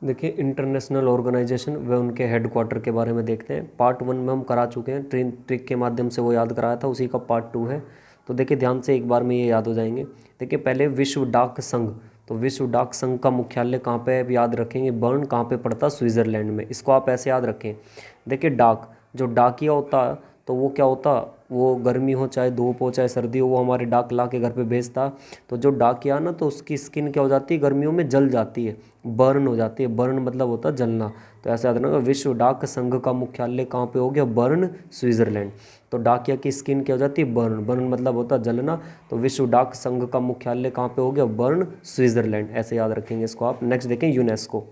देखिए international organisation व उनके हेडक्वार्टर के बारे में देखते हैं। पार्ट 1 में हम करा चुके हैं, ट्रिक के माध्यम से वो याद कराया था, उसी का पार्ट 2 है। तो देखिए ध्यान से एक बार में ये याद हो जाएंगे। देखिए पहले विश्व डाक संघ, तो विश्व डाक संघ का मुख्यालय कहाँ पे है आप याद रखेंगे, बर्न कहाँ पे पड़ता है, स्विट्जरलैंड में। इसको आप ऐसे याद रखें। देखिए डाक, जो डाकिया होता है तो वो क्या होता, वो गर्मी हो चाहे धूप हो चाहे सर्दी हो, वो हमारे डाक ला के घर पे भेजता। तो जो डाकिया ना, तो उसकी स्किन क्या हो जाती है, गर्मियों में जल जाती है, बर्न हो जाती है। बर्न मतलब होता है जलना। तो ऐसे याद रखना, विश्व डाक संघ का मुख्यालय कहाँ पे हो गया, बर्न, स्विट्जरलैंड। तो डाकिया की स्किन क्या हो जाती है, बर्न, बर्न मतलब होता है जलना। तो विश्व डाक संघ का मुख्यालय कहाँ पे हो गया, बर्न, स्विट्जरलैंड। ऐसे याद रखेंगे इसको आप। नेक्स्ट देखें यूनेस्को,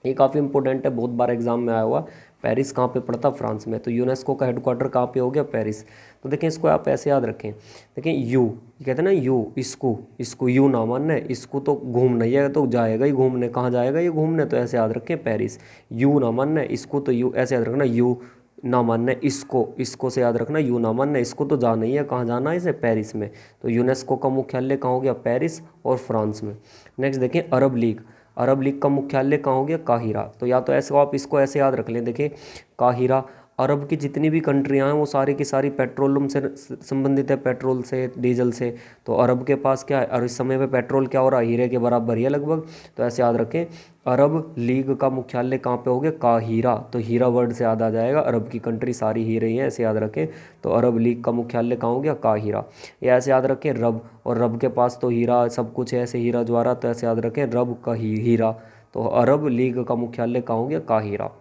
ये काफ़ी इंपॉर्टेंट है, बहुत बार एग्जाम में आया हुआ। पेरिस कहाँ पे पड़ता, फ्रांस में। तो यूनेस्को का हेडक्वार्टर कहाँ पे हो गया, पेरिस। तो देखें इसको आप ऐसे याद रखें। देखें यू, ये कहते हैं ना यू, इसको इसको यू ना मानना है, इसको तो घूमना ही है, तो जाएगा ही घूमने, कहाँ जाएगा ये घूमने, तो ऐसे याद रखें पेरिस। यू ना मानना है, इसको तो यू ऐसे याद रखना, यू ना मानना है, इसको इसको से याद रखना, यू ना मानना है, इसको तो जाना ही है, कहाँ जाना है इसे, पेरिस में। तो यूनेस्को का मुख्यालय कहाँ हो गया, पेरिस और फ्रांस में। नेक्स्ट देखें अरब लीग, अरब लीग का मुख्यालय कहाँ हो गया, काहिरा। तो या तो ऐसे आप इसको ऐसे याद रख लें, देखिए काहिरा। अरब की जितनी भी कंट्रियां हैं वो सारी की सारी पेट्रोलियम से संबंधित है, पेट्रोल से, डीजल से। तो अरब के पास क्या है, और इस समय पे पेट्रोल क्या हो रहा है, हीरे के बराबर ही है लगभग। तो ऐसे याद रखें, अरब लीग का मुख्यालय कहाँ पे हो गया, काहिरा। तो हीरा वर्ड से याद आ जाएगा, अरब की कंट्री सारी हीरे ही है, ऐसे याद रखें। तो अरब लीग का मुख्यालय कहाँ हो गया, काहिरा। ये ऐसे याद रखें रब, और रब के पास तो हीरा सब कुछ है, ऐसे हीरा ज्वारा, तो ऐसे याद रखें रब का हीरा। तो अरब लीग का मुख्यालय कहाँ हो गया, काहिरा।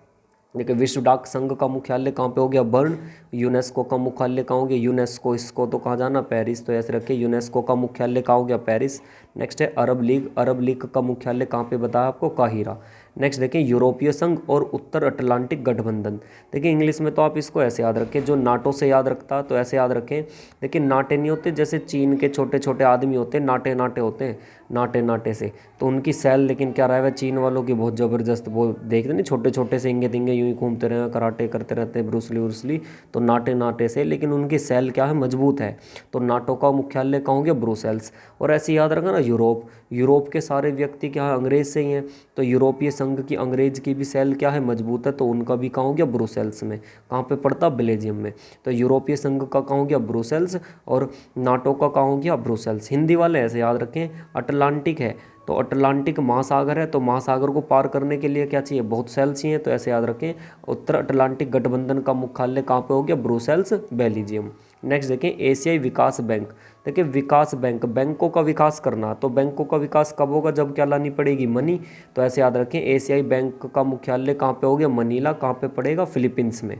देखिए विश्व डाक संघ का मुख्यालय कहाँ पे हो गया, बर्न। यूनेस्को का मुख्यालय कहाँ हो गया, यूनेस्को, इसको तो कहाँ जाना, पेरिस। तो ऐसे रखिए यूनेस्को का मुख्यालय कहाँ हो गया, पेरिस। नेक्स्ट है अरब लीग, अरब लीग का मुख्यालय कहाँ पे बताया आपको, काहिरा। नेक्स्ट देखिए यूरोपीय संघ और उत्तर अटलांटिक गठबंधन। देखिए इंग्लिश में तो आप इसको ऐसे याद रखें, जो नाटो से याद रखता तो ऐसे याद रखें। देखिए नाटे नहीं होते, जैसे चीन के छोटे छोटे आदमी होते हैं, नाटे नाटे होते हैं, नाटे नाटे से। तो उनकी सेल लेकिन क्या रहा है, चीन वालों की बहुत ज़बरदस्त, वो देखते नहीं छोटे छोटे से इंगे तिंगे यूं ही घूमते रहे, कराटे करते रहते हैं, ब्रूसली उर्सली। तो नाटे नाटे से, लेकिन उनकी सेल क्या है, मजबूत है। तो नाटो का मुख्यालय कहाँ हो गया, ब्रुसेल्स। और ऐसे याद रखना ना यूरोप, यूरोप के सारे व्यक्ति क्या है, अंग्रेज से ही हैं। तो यूरोपीय संघ की अंग्रेज की भी सेल क्या है, मजबूत है। तो उनका भी कहाँ हो गया, ब्रुसेल्स में। कहाँ पे पड़ता, बेल्जियम में। तो यूरोपीय संघ का कहाँ हो गया, ब्रुसेल्स। और नाटो का कहाँ हो गया, ब्रुसेल्स। हिंदी वाले ऐसे याद रखें, अटलांटिक है, तो अटलांटिक महासागर है, तो महासागर को पार करने के लिए क्या चाहिए, बहुत सेल चाहिए। तो ऐसे याद रखें, उत्तर अटलांटिक गठबंधन का मुख्यालय कहाँ पे हो गया, ब्रुसेल्स, बेल्जियम। नेक्स्ट देखें एशियाई विकास बैंक। देखिए विकास बैंक, बैंकों का विकास करना, तो बैंकों का विकास कब होगा, जब क्या लानी पड़ेगी, मनी। तो ऐसे याद रखें एशियाई बैंक का मुख्यालय कहाँ पे हो गया, मनीला। कहाँ पे पड़ेगा, फिलीपींस में।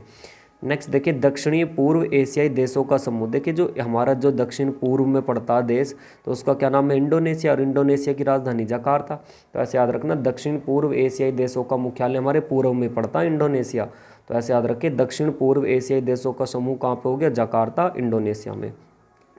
नेक्स्ट देखिए दक्षिणी पूर्व एशियाई देशों का समूह। देखिए जो हमारा जो दक्षिण पूर्व में पड़ता है देश, तो उसका क्या नाम है, इंडोनेशिया। और इंडोनेशिया की राजधानी जकार्ता। तो ऐसे याद रखना, दक्षिण पूर्व एशियाई देशों का मुख्यालय हमारे पूर्व में पड़ता है, इंडोनेशिया। तो ऐसे याद रखिए दक्षिण पूर्व एशियाई देशों का समूह कहाँ पे हो गया, जकार्ता, इंडोनेशिया में।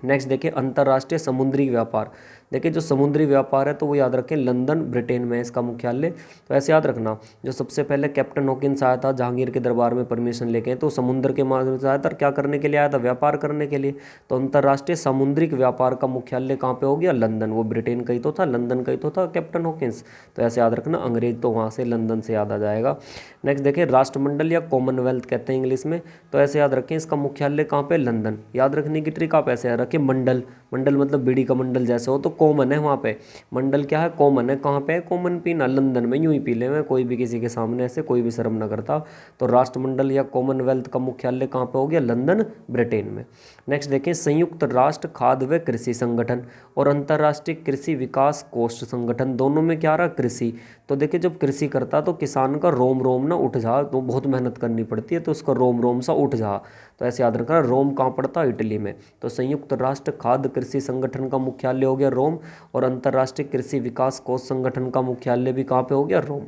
नेक्स्ट देखिए अंतर्राष्ट्रीय समुद्री व्यापार। देखिए जो समुद्री व्यापार है तो वो याद रखें लंदन, ब्रिटेन में इसका मुख्यालय। तो ऐसे याद रखना, जो सबसे पहले कैप्टन हॉकिंस आया था जहांगीर के दरबार में परमिशन लेके, तो समुद्र के माध्यम से आया था, क्या करने के लिए आया था, व्यापार करने के लिए। तो अंतर्राष्ट्रीय समुद्रिक व्यापार का मुख्यालय कहाँ पे हो गया, लंदन। वो ब्रिटेन का ही तो था, लंदन का ही तो था कैप्टन हॉकिंस। तो ऐसे याद रखना, अंग्रेज तो वहाँ से लंदन से याद आ जाएगा। नेक्स्ट देखिए राष्ट्रमंडल या कॉमनवेल्थ कहते हैं इंग्लिश में। तो ऐसे याद रखें, इसका मुख्यालय कहाँ पे, लंदन। याद रखने की ट्रिक आप ऐसे याद रखें, मंडल, मंडल मतलब बीड़ी का मंडल जैसे हो, तो कॉमन है वहाँ पे। मंडल क्या है, कॉमन है। कहाँ पे है, कॉमन पीना, लंदन में। यूं ही पी ले में, कोई भी किसी के सामने ऐसे कोई भी शर्म ना करता। तो राष्ट्रमंडल या कॉमनवेल्थ का मुख्यालय कहाँ पे हो गया, लंदन, ब्रिटेन में। नेक्स्ट देखें संयुक्त राष्ट्र खाद्य व कृषि संगठन और अंतर्राष्ट्रीय कृषि विकास कोष संगठन, दोनों में क्या रहा, कृषि। तो देखिए जब कृषि करता तो किसान का रोम रोम ना उठ जा, तो बहुत मेहनत करनी पड़ती है, तो उसका रोम रोम सा उठ जा। तो ऐसे याद रखना, रोम कहाँ पड़ता है, इटली में। तो संयुक्त राष्ट्र खाद्य कृषि संगठन का मुख्यालय हो गया रोम, और अंतर्राष्ट्रीय कृषि विकास कोष संगठन का मुख्यालय भी कहाँ पे हो गया, रोम।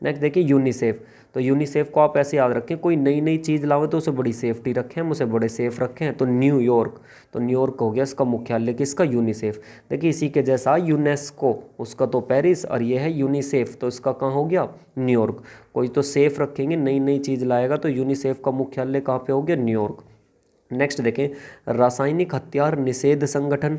नेक्स्ट देखिए यूनिसेफ। तो यूनिसेफ को आप ऐसे याद रखें, कोई नई नई चीज़ लावे तो उसे बड़ी सेफ्टी रखें, हम उसे बड़े सेफ रखें। तो न्यूयॉर्क, तो न्यूयॉर्क हो गया इसका मुख्यालय, किसका, यूनिसेफ। देखिए इसी के जैसा यूनेस्को, उसका तो पेरिस, और ये है यूनिसेफ, तो इसका कहाँ हो गया, न्यूयॉर्क। कोई तो सेफ रखेंगे, नई नई चीज़ लाएगा, तो यूनिसेफ का मुख्यालय कहाँ पे हो गया, न्यूयॉर्क। नेक्स्ट देखें रासायनिक हथियार निषेध संगठन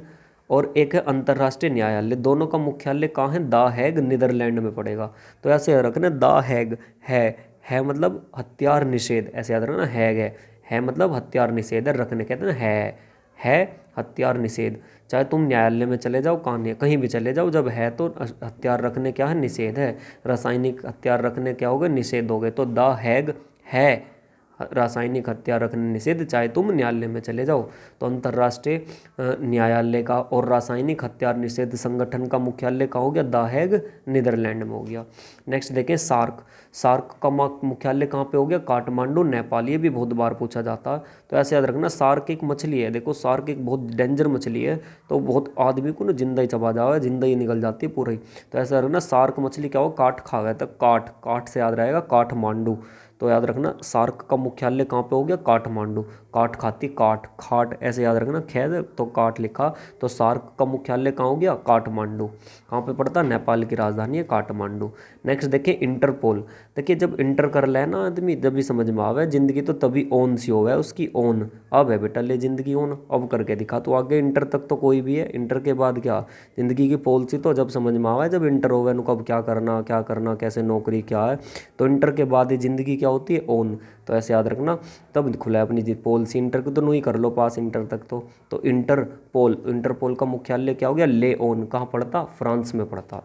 और एक है अंतर्राष्ट्रीय न्यायालय। दोनों का मुख्यालय कहाँ है? द हैग नीदरलैंड में पड़ेगा। तो ऐसे रखना द हैग है मतलब हथियार निषेध, ऐसे याद रखना। हैग है मतलब हथियार निषेध है, रखने कहते हैं है हथियार निषेध। चाहे तुम न्यायालय में चले जाओ, कहीं भी चले जाओ, जब है तो हथियार रखने क्या है? निषेध है। रासायनिक हथियार रखने क्या हो गए? निषेध हो गए। तो द हैग है रासायनिक हथियार रखने निषेध, चाहे तुम न्यायालय में चले जाओ। तो अंतर्राष्ट्रीय न्यायालय का और रासायनिक हथियार निषेध संगठन का मुख्यालय कहाँ हो गया? द हैग नीदरलैंड में हो गया। नेक्स्ट देखें सार्क का मुख्यालय कहाँ पे हो गया? काठमांडू, नेपाल। ये भी बहुत बार पूछा जाता है, तो ऐसे याद रखना। सार्क एक मछली है, देखो सार्क एक बहुत डेंजर मछली है, तो बहुत आदमी को ना जिंदा ही चबा जाओ, जिंदा ही निकल जाती है पूरी। तो ऐसा रखना सार्क मछली क्या हो? काठ खा गया, तो काठ से याद रहेगा काठमांडू। तो याद रखना सार्क का मुख्यालय कहाँ पे हो गया? काठमांडू। काठ खाती खाट ऐसे याद रखना, खैर तो काठ लिखा। तो सार्क का मुख्यालय कहाँ हो गया? काठमांडू। कहाँ पे पड़ता है? नेपाल की राजधानी है काठमांडू। नेक्स्ट देखिए इंटरपोल। देखिए जब इंटर कर ले ना आदमी, जब भी समझ में आवे जिंदगी, तो तभी ओन सी हो है उसकी, ओन। अब है बेटा ले जिंदगी ओन, अब करके दिखा। तो आगे इंटर तक तो कोई भी है, इंटर के बाद क्या? जिंदगी की पॉलिसी तो जब समझ में आवे, जब इंटर होवे नु कब क्या करना कैसे नौकरी क्या है। तो इंटर के बाद ही जिंदगी क्या होती है? ओन। तो ऐसे याद रखना, तब खुला अपनी जी पॉलिसी। इंटर को तो नहीं कर लो पास इंटर तक तो इंटरपोल का मुख्यालय क्या हो गया? ले ओन। कहाँ पड़ता? फ्रांस में पड़ता।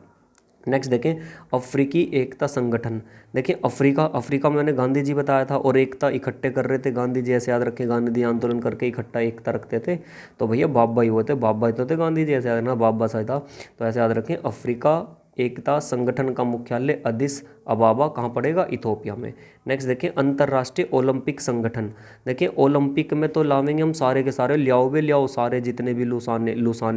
नेक्स्ट देखें अफ्रीकी एकता संगठन। देखें अफ्रीका में मैंने गांधी जी बताया था, और एकता इकट्ठे कर रहे थे गांधी जी, ऐसे याद रखें। गांधी जी आंदोलन करके इकट्ठा एकता रखते थे, तो भैया बाबा ही होते, बाबा ही तो थे गांधी जी, ऐसे याद रखना, बाबा साहब था। तो ऐसे याद रखें अफ्रीका एकता संगठन का मुख्यालय अदिस अबाबा कहाँ पड़ेगा? इथोपिया में। नेक्स्ट देखिए अंतर्राष्ट्रीय ओलंपिक संगठन। देखिए ओलंपिक में तो लावेंगे हम सारे के सारे, लियाओ सारे जितने भी लुसाने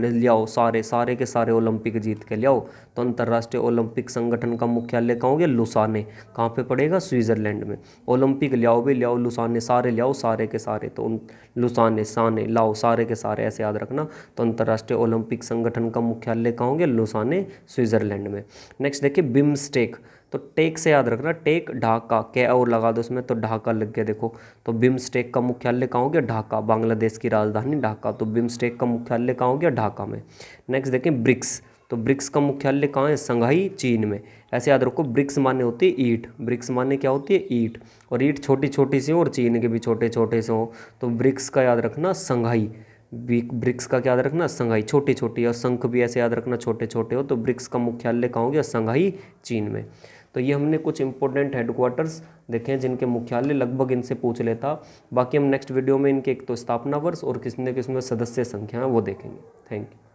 लियाओ, सारे के सारे ओलंपिक जीत के लियाओ। तो अंतर्राष्ट्रीय ओलंपिक संगठन का मुख्यालय कहाँ हो गया? लुसाने। कहाँ पे पड़ेगा? स्विट्जरलैंड में। ओलंपिक लियाओ लुसाने सारे लियाओ, सारे के सारे, तो लुसाने साने लाओ सारे के सारे, ऐसे याद रखना। तो अंतर्राष्ट्रीय ओलंपिक संगठन का मुख्यालय कहाँ हो गया? लुसाने, स्विट्जरलैंड में। नेक्स्ट देखिए बिम्स्टेक। तो टेक से याद रखना, टेक ढाका, क्या और लगा दो उसमें, तो ढाका लग गया देखो। तो बिम्स्टेक का मुख्यालय कहाँ हो गया? ढाका, बांग्लादेश की राजधानी ढाका। तो बिम्स्टेक का मुख्यालय कहाँ हो गया? ढाका में। नेक्स्ट देखें ब्रिक्स। तो ब्रिक्स का मुख्यालय कहाँ है? संघाई, चीन में। ऐसे याद रखो ब्रिक्स माने होती है ईंट, ब्रिक्स माने क्या होती है? ईंट, और ईंट छोटी छोटी सी हो और चीन के भी छोटे छोटे से हो। तो ब्रिक्स का याद रखना संघाई। ब्रिक्स का क्या याद रखना? संघाई, छोटी छोटी, और शंख भी ऐसे याद रखना छोटे छोटे हो। तो ब्रिक्स का मुख्यालय कहाँ हो गया? संघाई, चीन में। तो ये हमने कुछ इंपॉर्टेंट हेडक्वार्टर्स देखे हैं जिनके मुख्यालय लगभग इनसे पूछ लेता। बाकी हम नेक्स्ट वीडियो में इनके एक तो स्थापना वर्ष और किसमें सदस्य संख्या है वो देखेंगे। Thank you.